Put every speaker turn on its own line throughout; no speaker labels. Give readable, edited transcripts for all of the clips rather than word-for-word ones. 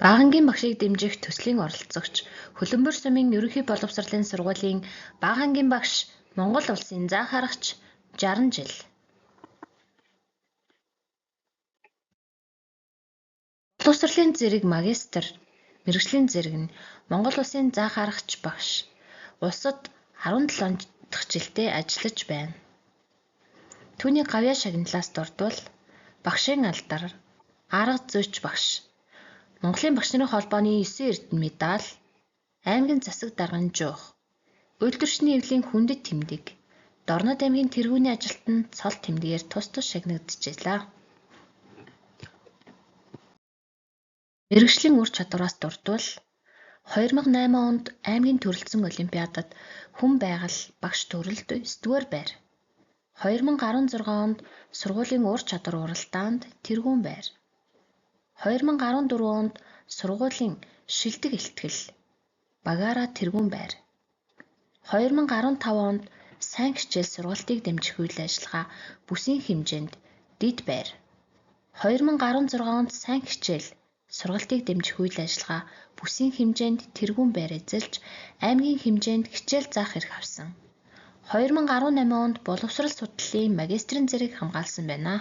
Баагангийн багшийг дэмжих төслийн оролцогч, Хөлбөмбөр сумын ерөнхий боловсролын сургуулийн Баагангийн багш, Монгол улсын заа харагч 60 жил. Боловсролын зэрэг магистр, мэргэжлийн зэрэг нь Монгол улсын заа харагч багш. Улсад 17 дахь жилдээ ажиллаж байна. Түүний гавьяа шагналаас дурдвал багшийн алдар, арга зүйч багш. Монголын багш нарын холбооны 9 эрдэнэ медаль, аймгийн засаг дарганы жуух, үйлдвэрчний эвлийн хүндэт тэмдэг, Дорнод аймгийн тэргүүний ажилтанд цол тэмдгээр тус шагнагдчихлаа. Мэргэжлийн ур чадвараас дурдвал 2008 онд аймгийн төрөлцсөн олимпиадад хүн байгаль багш төрөлд 9-р байр. 2016 онд сургуулийн ур чадвар уралдаанд тэргүүн байр. 2014 онд сургуулийн шилдэг илтгэл багаараа тэргүүн байр. 2015 онд сайн хичээл сургалтыг дэмжих үйл ажиллагаа бүсийн хэмжээнд дэд байр. 2016 онд сайн хичээл сургалтыг дэмжих үйл ажиллагаа бүсийн хэмжээнд тэргүүн байр эзэлж аймгийн хэмжээнд хичээл заах эрх авсан. 2018 онд боловсрол судлалын магистрийн зэрэг хамгаалсан байна.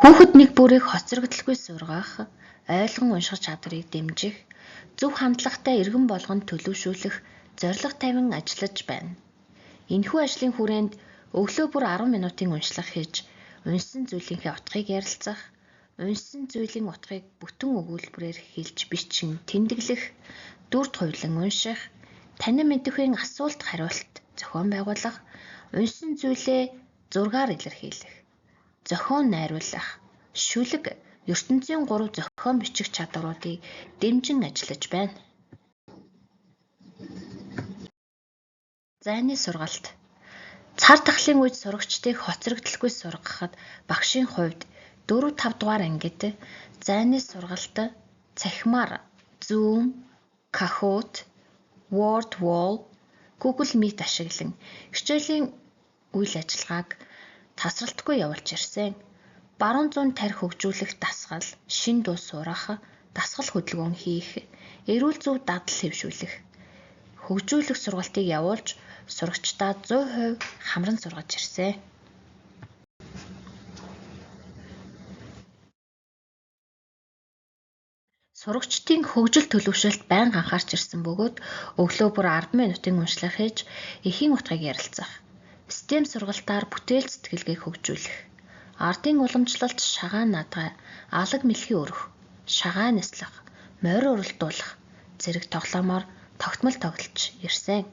Хүүхэд нэг бүрийг хоцрогдолгүй сургах, ойлгон унших чадварыг дэмжих, зөв хандлагатай иргэн болгонд төлөвшүүлэх зорилго тавин ажиллаж байна. Энэхүү ажлын хүрээнд өглөө бүр 10 минутын уншлага хийж, уншсан зүйлийнхээ утгыг ярилцах, уншсан зүйлийн утгыг бүтэн өгүүлбэрээр хэлж бичин тэмдэглэх, дүрд хувилан унших, танин мэдрэхүйн асуулт хариулт зохион байгуулах, уншсан зүйлээ зургаар илэрхийлэх, зохион найруулах, шүлэг, ертөнцийн 3 зохион бичих чадваруудыг дэмжин ажиллаж байна. Зайны сургалт. Цар тахлын үед сурагчдыг хоцрогдолгүй сургахад багшийн хувьд 4-5 дугаар ангид зайны сургалт цахимаар Zoom, Kahoot, Word Wall, Google Meet ашиглан хичээлийн үйл ажиллагааг тасралтгүй явуулж ирсэн. Баруун зүүн тарих хөгжүүлэх дасгал, шин дуу сурах, дасгал хөдөлгөөн хийх, эрүүл зөв дадал хэвшүүлэх, хөгжүүлэх сургалтыг явуулж сурагчдаа 100% хамран сургаж ирсэн. Сурагчдын хөгжил төлөвшөлт байнга анхаарч ирсэн бөгөөд өглөө бүр 10 минутын уншлага хийж эхийн утгыг ярилцах, STEM сургалтаар бүтээл сэтгэлгээг хөгжүүлэх, ардын уламжлалт шагаан наадгай, алаг мэлхий өрөх, шагаан нислах, морь уралдуулах зэрэг тоглоомоор тогтмол тоглож ирсэн.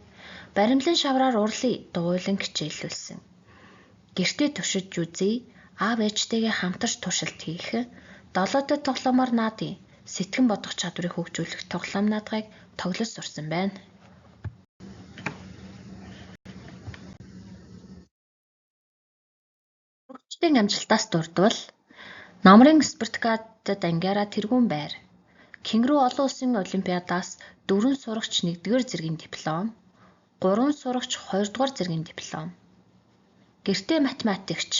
Баримлан шавраар урлыг дугуйлан хичээлүүлсэн. Гэртээ туршиж үзье, аав ээжтэйгээ хамтарч туршилт хийх, долоодод тоглоомоор наадын сэтгэн бодох чадварыг хөгжүүлэх тоглоом наадгайг тоглож сурсан байна. Сурагчдын амжилтаас дурдвал номрын спартакиадад ангиараа тэргүүн байр, Кенгуру олон улсын олимпиадаас 4 сурагч 1-р зэргийн диплом, 3 сурагч 2-р зэргийн диплом, гэртээ математикч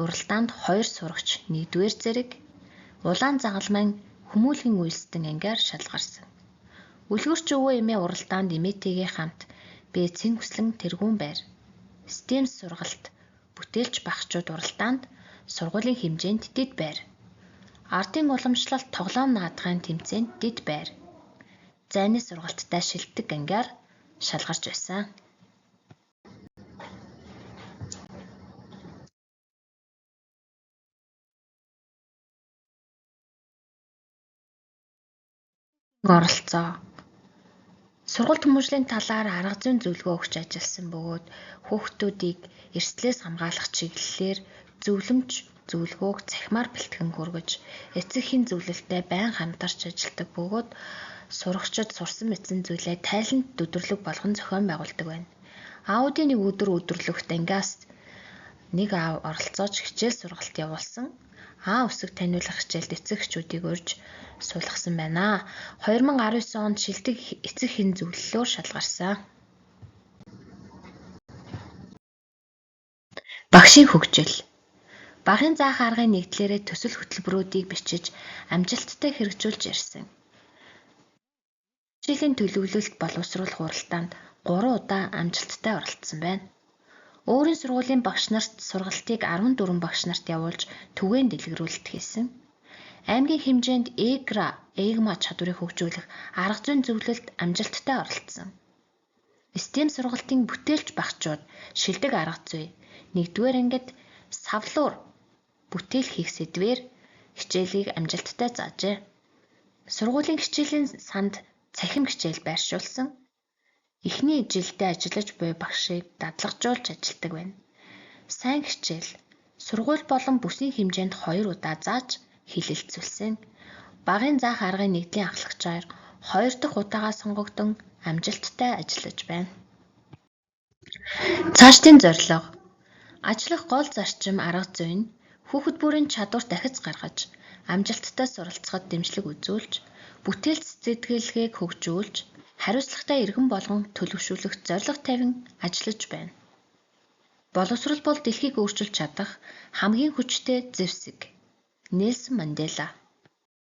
уралдаанд 2 сурагч 1-р зэрэг, улаан загалмайн хүмүүлгийн үйлсдэн ангиар шалгарсан. Үлгэрч өвөө эмээ уралдаанд эмээтэйгээ хамт бэцэн хүслэн тэргүүн байр, STEM сургалт бүтээлч багчууд уралдаанд сургуулийн хэмжээнд дэд байр, ардын уламжлалт тоглоом наадгайн тэмцээнд дэд байр, зайны сургалттай шилдэг ангиар шалгарч байсан. Оролцоо. Сургууль хүмүүжлийн талаар арга зүйн зөвлөгөө өгч ажилласан бөгөөд хүүхдүүдийг эрсдлээс хамгаалах чиглэлээр зөвлөмж зөвлөгөөг цахимаар бэлтгэн хүргэж, эцэг эхийн зөвлөлтөд байнга хамтарч ажилладаг бөгөөд сурагчид сурсан мэдсэн зүйлээ тайланд өдөрлөг болгон зохион байгуулдаг байна. Аудийн нэг өдөрлөгт ангиас нэг аав оролцоож хичээл сургалт явуулсан. Өсөг таниулах хичээлд эцэг эхчүүдийг урьж суулгасан байна. 2019 онд шилдэг эцэг эхийн зөвлөлөөр шалгарсан. Багшийн хөгжил. Багын заах аргын нэгдлээрээ төсөл хөтөлбөрүүдийг бичиж амжилттай хэрэгжүүлж ирсэн. Жилийн төлөвлөлт боловсруулах хуралдаанд 3 удаа амжилттай оролцсон байна. Өөрийн сургуулийн багш нарт сургалтыг 14 багш нарт явуулж түгээн дэлгэрүүлэлт хийсэн. Аймгийн хэмжээнд ЭГМА чадварыг хөгжүүлэх арга зүйн зөвлөлд амжилттай оролцсон. STEM сургалтын бүтээлч багчууд шилдэг арга зүй 1-р ангид савлуур бүтээл хийх сэдвээр хичээлийг амжилттай заажээ. Сургуулийн хичээлийн санд цахим хичээл байршуулсан. Эхний жилдээ ажиллаж буй багшийг дадлагжуулж ажилдаг байна. Сайн хичээл. Сургууль болон бүсийн хэмжээнд 2 удаа зааж хилэлцүүлсэн. Багын заах аргын нэгдлийн ахлагчаар 2 дахь удаагаа сонгогдсон амжилттай ажиллаж байна. Цаашдын зорилго. Ажиллах гол зарчим арга зүй нь хүүхэд бүрийн чадвар дахиж гаргаж, амжилттай суралцахад дэмжлэг үзүүлж, бүтээл сэтгэлгээг хөгжүүлж, хариуцлагатай иргэн болгон төлөвшүүлэх зорилго тавин ажиллаж байна. Боловсрол бол дэлхийг өөрчилж чадах хамгийн хүчтэй зэвсэг. Нельсон Мандела